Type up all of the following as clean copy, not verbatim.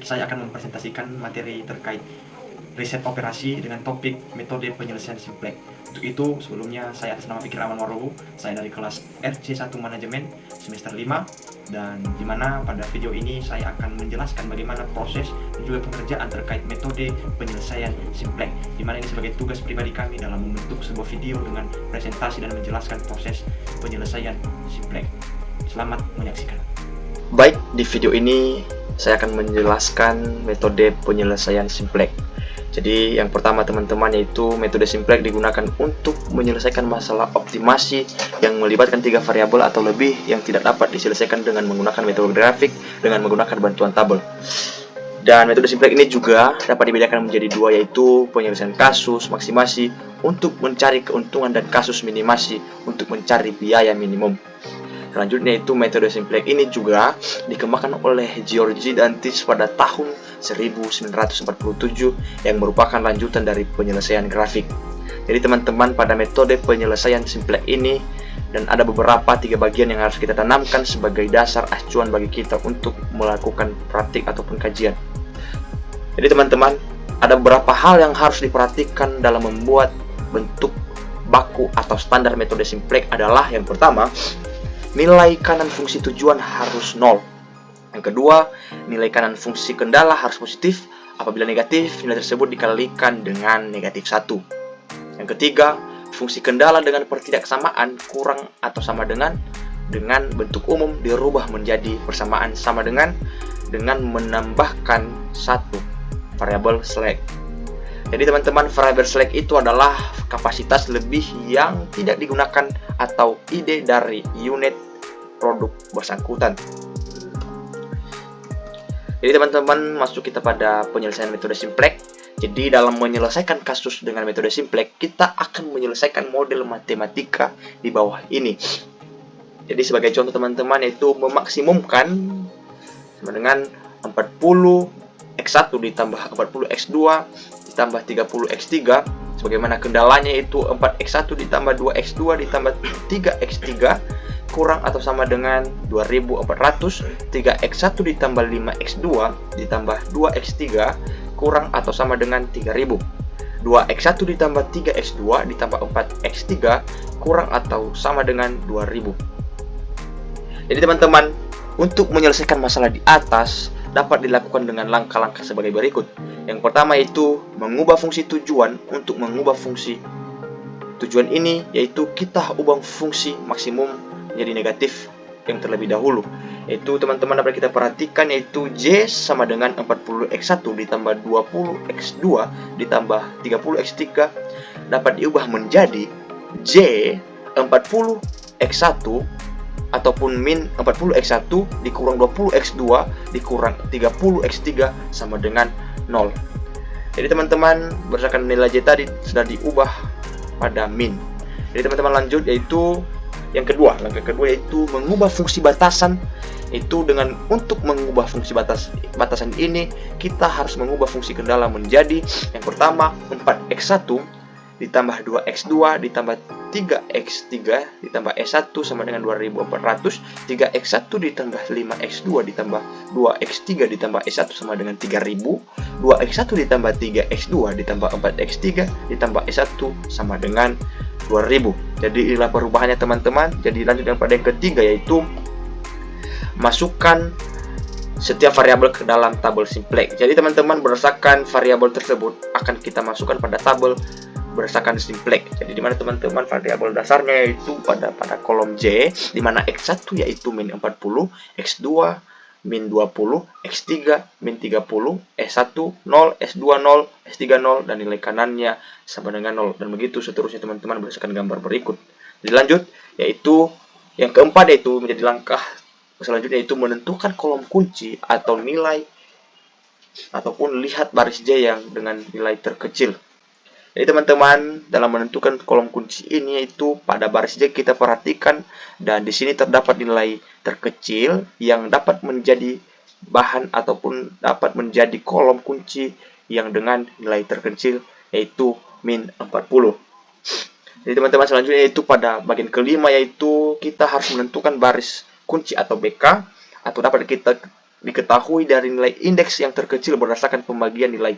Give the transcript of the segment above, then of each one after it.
saya akan mempresentasikan materi terkait riset operasi dengan topik metode penyelesaian simplex. Untuk itu, sebelumnya saya atas nama Fikir Aman Warowo, saya dari kelas RC1 Manajemen semester 5, dan dimana pada video ini saya akan menjelaskan bagaimana proses dan juga pengerjaan terkait metode penyelesaian simplex, dimana ini sebagai tugas pribadi kami dalam membentuk sebuah video dengan presentasi dan menjelaskan proses penyelesaian simplex. Selamat menyaksikan. Baik, di video ini saya akan menjelaskan metode penyelesaian simplex. Jadi yang pertama teman-teman, yaitu metode simplex digunakan untuk menyelesaikan masalah optimasi yang melibatkan 3 variabel atau lebih yang tidak dapat diselesaikan dengan menggunakan metode grafik dengan menggunakan bantuan tabel. Dan metode simplex ini juga dapat dibedakan menjadi 2, yaitu penyelesaian kasus maksimasi untuk mencari keuntungan dan kasus minimasi untuk mencari biaya minimum. Selanjutnya itu metode simplex ini juga dikembangkan oleh Giorgi Dantis pada tahun 1947 yang merupakan lanjutan dari penyelesaian grafik. Jadi teman-teman, pada metode penyelesaian simplex ini dan ada beberapa 3 bagian yang harus kita tanamkan sebagai dasar acuan bagi kita untuk melakukan praktik ataupun kajian. Jadi teman-teman, ada beberapa hal yang harus diperhatikan dalam membuat bentuk baku atau standar metode simplex adalah yang pertama, nilai kanan fungsi tujuan harus 0. Yang kedua, nilai kanan fungsi kendala harus positif. Apabila negatif, nilai tersebut dikalikan dengan negatif 1. Yang ketiga, fungsi kendala dengan pertidaksamaan kurang atau sama dengan bentuk umum dirubah menjadi persamaan sama dengan menambahkan 1 variabel slack. Jadi teman-teman, variabel slack itu adalah kapasitas lebih yang tidak digunakan atau ide dari unit produk bersangkutan. Jadi teman-teman, masuk kita pada penyelesaian metode simplex. Jadi dalam menyelesaikan kasus dengan metode simplex, kita akan menyelesaikan model matematika di bawah ini. Jadi sebagai contoh teman-teman, yaitu memaksimumkan sama dengan 40x1 ditambah 40x2 ditambah 30x3, sebagaimana kendalanya itu 4x1 ditambah 2x2 ditambah 3x3 kurang atau sama dengan 2400, 3x1 ditambah 5x2 ditambah 2x3 kurang atau sama dengan 3000, 2x1 ditambah 3x2 ditambah 4x3 kurang atau sama dengan 2000. Jadi teman-teman, untuk menyelesaikan masalah di atas dapat dilakukan dengan langkah-langkah sebagai berikut. Yang pertama itu mengubah fungsi tujuan. Untuk mengubah fungsi tujuan ini, yaitu kita ubah fungsi maksimum menjadi negatif yang terlebih dahulu. Yaitu teman-teman dapat kita perhatikan, yaitu J sama dengan 40x1 ditambah 20x2 ditambah 30x3 dapat diubah menjadi J 40x1 ataupun min 40x1 dikurang 20x2 dikurang 30x3 sama dengan 0. Jadi teman-teman, berdasarkan nilai J tadi sudah diubah pada min. Jadi teman-teman lanjut, yaitu yang kedua. Langkah kedua yaitu mengubah fungsi batasan. Itu dengan untuk mengubah fungsi batasan ini, kita harus mengubah fungsi kendala menjadi yang pertama 4x1 ditambah 2x2 ditambah 3x3 ditambah s1 sama dengan 2400, 3x1 ditambah 5x2 ditambah 2x3 ditambah s1 sama dengan 3000, 2x1 ditambah 3x2 ditambah 4x3 ditambah s1 sama dengan 2000. Jadi inilah perubahannya teman-teman. Jadi lanjut yang pada yang ketiga, yaitu masukkan setiap variabel ke dalam tabel simplex. Jadi teman-teman, berdasarkan variabel tersebut akan kita masukkan pada tabel berdasarkan simplex. Jadi dimana teman-teman variabel dasarnya yaitu pada kolom J, dimana x1 yaitu min 40, x2 min 20, x3 min 30, s1 0, s2 0, s3 0, dan nilai kanannya sama dengan 0, dan begitu seterusnya teman-teman berdasarkan gambar berikut. Jadi lanjut, yaitu yang keempat, yaitu menjadi langkah selanjutnya, yaitu menentukan kolom kunci atau nilai ataupun lihat baris J yang dengan nilai terkecil. Jadi teman-teman, dalam menentukan kolom kunci ini, yaitu pada baris J kita perhatikan, dan di sini terdapat nilai terkecil yang dapat menjadi bahan ataupun dapat menjadi kolom kunci yang dengan nilai terkecil, yaitu min 40. Jadi teman-teman, selanjutnya yaitu pada bagian kelima, yaitu kita harus menentukan baris kunci atau BK, atau dapat kita diketahui dari nilai indeks yang terkecil berdasarkan pembagian nilai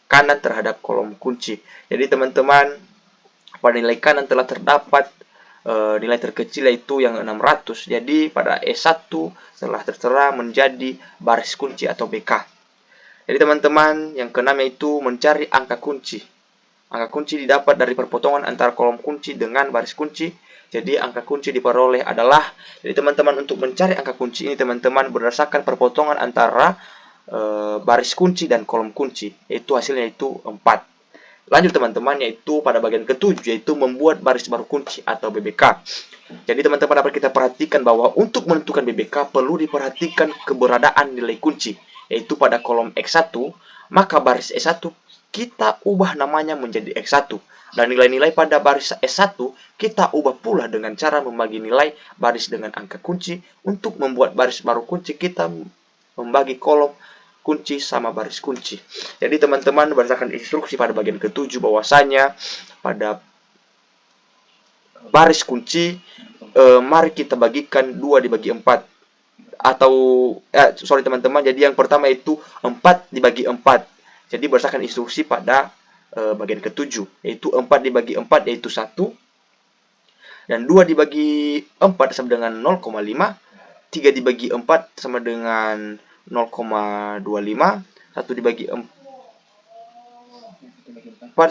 kanan terhadap kolom kunci. Jadi teman-teman, pada nilai kanan telah terdapat nilai terkecil yaitu yang 600. Jadi pada E1 telah tertera menjadi baris kunci atau BK. Jadi teman-teman, yang keenam yaitu mencari angka kunci. Angka kunci didapat dari perpotongan antara kolom kunci dengan baris kunci. Jadi angka kunci diperoleh adalah, jadi teman-teman untuk mencari angka kunci ini teman-teman berdasarkan perpotongan antara baris kunci dan kolom kunci, yaitu hasilnya itu 4. Lanjut teman-teman, yaitu pada bagian ketujuh, yaitu membuat baris baru kunci atau BBK. Jadi teman-teman dapat kita perhatikan bahwa untuk menentukan BBK perlu diperhatikan keberadaan nilai kunci, yaitu pada kolom X1, maka baris S1 kita ubah namanya menjadi X1. Dan nilai-nilai pada baris S1 kita ubah pula dengan cara membagi nilai baris dengan angka kunci. Untuk membuat baris baru kunci kita membagi kolom kunci sama baris kunci. Jadi teman-teman berdasarkan instruksi pada bagian ketujuh bahwasanya pada baris kunci mari kita bagikan 2 dibagi 4 atau teman-teman, jadi yang pertama itu 4 dibagi 4. Jadi berdasarkan instruksi pada bagian ketujuh, yaitu 4 dibagi 4 yaitu 1, dan 2 dibagi 4 sama dengan 0,5, 3 dibagi 4 sama dengan 0,25, 1 dibagi 4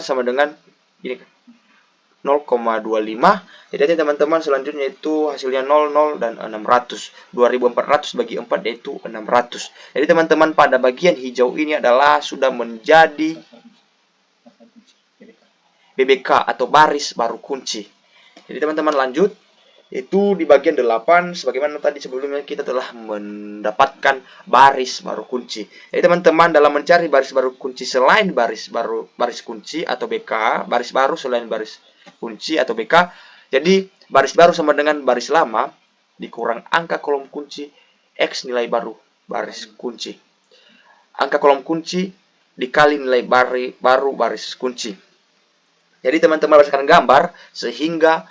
sama dengan ini 0,25. Jadi teman-teman selanjutnya itu hasilnya 00 dan 600. 2400 bagi 4 yaitu 600. Jadi teman-teman pada bagian hijau ini adalah sudah menjadi BBK atau baris baru kunci. Jadi teman-teman lanjut, itu di bagian 8 sebagaimana tadi sebelumnya kita telah mendapatkan baris baru kunci. Jadi teman-teman dalam mencari baris baru kunci selain baris kunci atau BK, baris baru selain baris kunci atau BK, jadi baris baru sama dengan baris lama dikurang angka kolom kunci X nilai baru baris kunci. Angka kolom kunci dikali nilai baru baris kunci. Jadi teman-teman berdasarkan gambar sehingga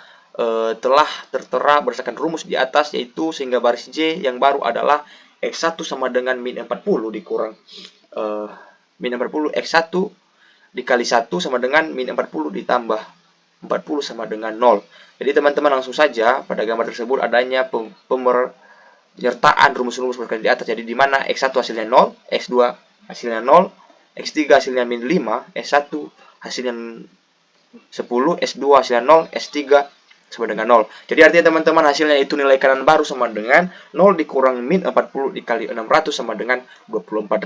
telah tertera berdasarkan rumus di atas, yaitu sehingga baris J yang baru adalah X1 sama dengan min 40 dikurang min 40 X1 dikali 1 sama dengan min 40 ditambah 40 sama dengan 0. Jadi teman-teman langsung saja pada gambar tersebut adanya penyertaan rumus-rumus berkali di atas. Jadi di mana X1 hasilnya 0, X2 hasilnya 0, X3 hasilnya min 5, S1 hasilnya 10, S2 hasilnya 0, S3 sama dengan 0. Jadi artinya teman-teman hasilnya itu nilai kanan baru sama dengan 0 dikurang min 40 dikali 600 sama dengan 24.000.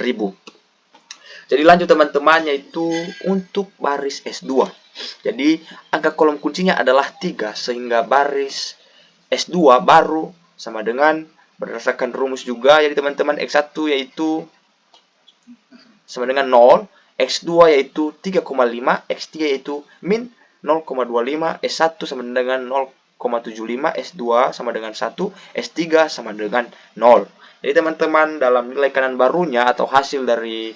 Jadi lanjut teman-teman, yaitu untuk baris S2. Jadi angka kolom kuncinya adalah 3 sehingga baris S2 baru sama dengan berdasarkan rumus juga. Jadi teman-teman X1 yaitu sama dengan 0, X2 yaitu 3,5, X3 yaitu min 0,25, S1 sama dengan 0,75, S2 sama dengan 1, S3 sama dengan 0. Jadi teman-teman dalam nilai kanan barunya atau hasil dari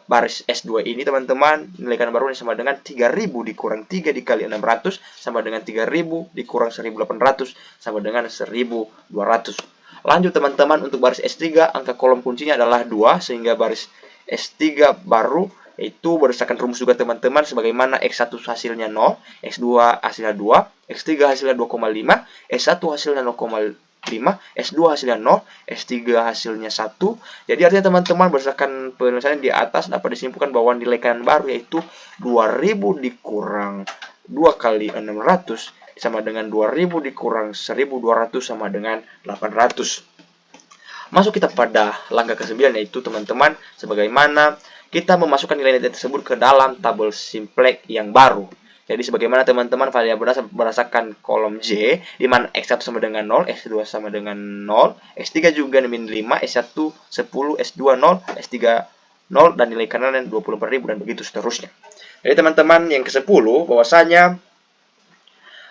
baris S2 ini teman-teman nilai kanan barunya sama dengan 3000 dikurang 3 dikali 600 sama dengan 3000 dikurang 1800 sama dengan 1200. Lanjut teman-teman, untuk baris S3 angka kolom kuncinya adalah 2 sehingga baris S3 baru itu berdasarkan rumus juga teman-teman sebagaimana X1 hasilnya 0, X2 hasilnya 2, X3 hasilnya 2,5, S1 hasilnya 0,5, S2 hasilnya 0, S3 hasilnya 1. Jadi artinya teman-teman berdasarkan penyelesaian di atas dapat disimpulkan bahwa nilai kanan baru yaitu 2000 dikurang 2 kali 600 sama dengan 2000 dikurang 1200 sama dengan 800. Masuk kita pada langkah ke-9, yaitu teman-teman sebagaimana kita memasukkan nilai-nilai tersebut ke dalam tabel simplex yang baru. Jadi sebagaimana teman-teman variabel berdasarkan kolom J, di mana X1 sama dengan 0, X2 sama dengan 0, X3 juga min 5, S1 10, S2 0, S3 0, dan nilai kanan 24.000 dan begitu seterusnya. Jadi teman-teman yang ke-10 bahwasanya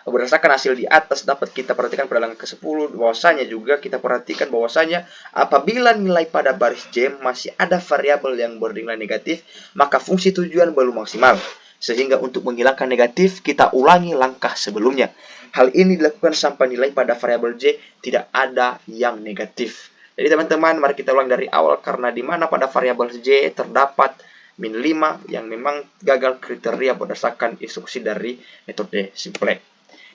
berdasarkan hasil di atas dapat kita perhatikan pada langkah ke-10 bahwasanya juga kita perhatikan bahwasanya apabila nilai pada baris J masih ada variabel yang bernilai negatif, maka fungsi tujuan belum maksimal. Sehingga untuk menghilangkan negatif, kita ulangi langkah sebelumnya. Hal ini dilakukan sampai nilai pada variabel J tidak ada yang negatif. Jadi teman-teman, mari kita ulang dari awal, karena di mana pada variabel J terdapat min 5 yang memang gagal kriteria berdasarkan instruksi dari metode simplex.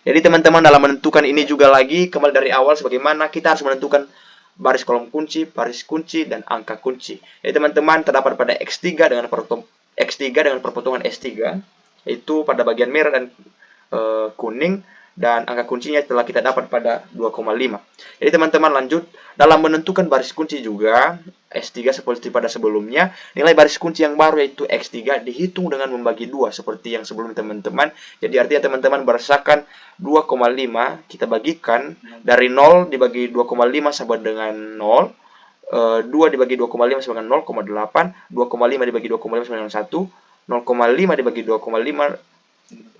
Jadi teman-teman, dalam menentukan ini juga lagi kembali dari awal, sebagaimana kita harus menentukan baris kolom kunci, baris kunci, dan angka kunci. Jadi teman-teman, terdapat pada X3 dengan perpotongan S3, yaitu pada bagian merah dan kuning, dan angka kuncinya telah kita dapat pada 2,5. Jadi teman-teman, lanjut dalam menentukan baris kunci juga S3 seperti pada sebelumnya, nilai baris kunci yang baru yaitu X3 dihitung dengan membagi 2 seperti yang sebelum teman-teman. Jadi artinya teman-teman berdasarkan 2,5 kita bagikan dari 0 dibagi 2,5 sama dengan 0, 2 dibagi 2,5 sama dengan 0,8, 2,5 dibagi 2,5 sama dengan 1, 0,5 dibagi 2,5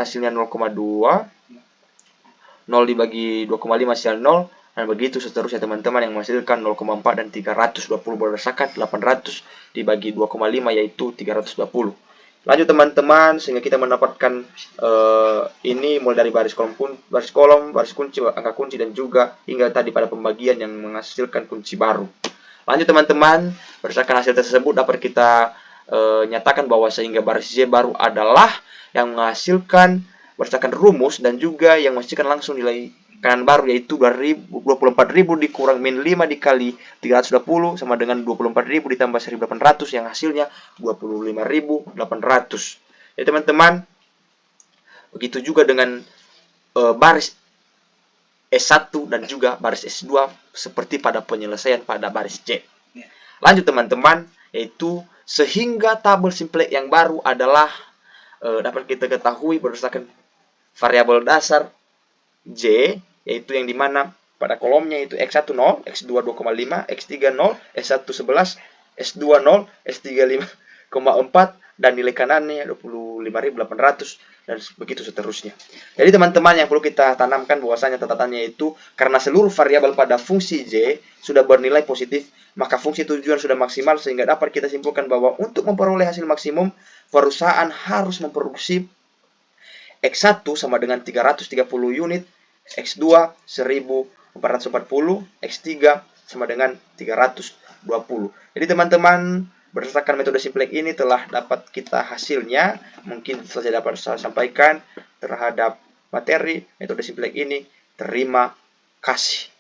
hasilnya 0,2, 0 dibagi 2,5 hasilnya 0, dan begitu seterusnya teman-teman, yang menghasilkan 0,4 dan 320 berdasarkan 800 dibagi 2,5 yaitu 320. Lanjut teman-teman, sehingga kita mendapatkan ini mulai dari baris kolom, baris kunci, angka kunci, dan juga hingga tadi pada pembagian yang menghasilkan kunci baru. Lanjut teman-teman, berdasarkan hasil tersebut dapat kita nyatakan bahwa sehingga baris J baru adalah yang menghasilkan berdasarkan rumus dan juga yang menghasilkan langsung nilai kanan baru, yaitu 24.000 dikurang min 5 dikali 320 sama dengan 24.000 ditambah 1.800 yang hasilnya 25.800. Jadi teman-teman, begitu juga dengan baris S1 dan juga baris S2 seperti pada penyelesaian pada baris J. Lanjut teman-teman, yaitu sehingga tabel simplex yang baru adalah dapat kita ketahui berdasarkan variabel dasar J, yaitu yang dimana pada kolomnya itu X1 0, X2 2,5, X3 0, S1 11, S2 0, S3 5,4, dan nilai kanannya 25.800, dan begitu seterusnya. Jadi teman-teman, yang perlu kita tanamkan bahwasanya catatannya itu karena seluruh variabel pada fungsi J sudah bernilai positif, maka fungsi tujuan sudah maksimal, sehingga dapat kita simpulkan bahwa untuk memperoleh hasil maksimum, perusahaan harus memproduksi X1 sama dengan 330 unit, X2 1440, X3 sama dengan 320. Jadi teman-teman, berdasarkan metode simplex ini telah dapat kita hasilnya. Mungkin saja dapat saya sampaikan terhadap materi metode simplex ini. Terima kasih.